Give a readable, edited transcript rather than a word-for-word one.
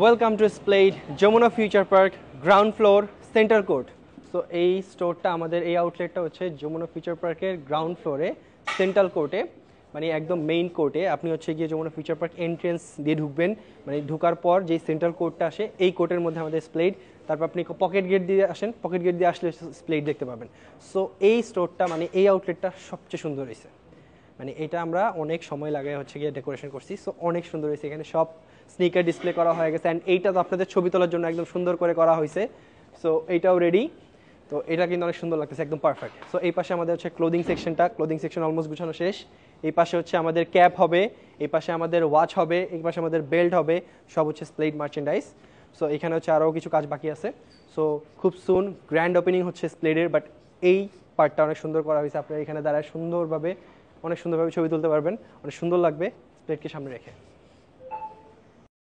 Welcome to স্প্লেড Jamuna future park ground floor centre court. So এই স্টোরটা আমাদের এই আউটলেটটা হচ্ছে যমুনা ফিউচার পার্কের গ্রাউন্ড ফ্লোরে সেন্ট্রাল কোর্টে, মানে একদম মেইন কোর্টে। আপনি হচ্ছে গিয়ে যমুনা ফিউচার পার্ক এন্ট্রেন্স দিয়ে ঢুকবেন, মানে ঢুকার পর যেই সেন্ট্রাল কোর্টটা আসে এই কোর্টের মধ্যে আমাদের স্প্লেড। তারপর আপনি পকেট গেট দিয়ে আসেন, পকেট গেট দিয়ে আসলে স্প্লেড দেখতে পাবেন। সো এই স্টোরটা মানে এই আউটলেটটা সবচেয়ে সুন্দর হয়েছে। মানে এটা আমরা অনেক সময় লাগাই হচ্ছে গিয়ে ডেকোরেশন করছি। সো অনেক সুন্দর হয়েছে, এখানে সব স্নিকার ডিসপ্লে করা হয়ে গেছে অ্যান্ড এইটা তো আপনাদের ছবি তোলার জন্য একদম সুন্দর করে করা হয়েছে। সো এইটাও রেডি। তো এটা কিন্তু অনেক সুন্দর লাগতেছে, একদম পারফেক্ট। সো এই পাশে আমাদের হচ্ছে ক্লোদিং সেকশনটা, ক্লোদিং সেকশন অলমোস্ট গুছানো শেষ। এই পাশে হচ্ছে আমাদের ক্যাপ হবে, এই পাশে আমাদের ওয়াচ হবে, এই পাশে আমাদের বেল্ট হবে, সব হচ্ছে স্প্লেড মার্চেন্ডাইজ। সো এখানে হচ্ছে আরও কিছু কাজ বাকি আছে। সো খুব সুন গ্র্যান্ড ওপেনিং হচ্ছে স্প্লেডের, বাট এই পার্টটা অনেক সুন্দর করা হয়েছে। আপনারা এখানে দাঁড়ায় সুন্দরভাবে অনেক সুন্দরভাবে ছবি তুলতে পারবেন, অনেক সুন্দর লাগবে স্প্লেডকে সামনে রেখে।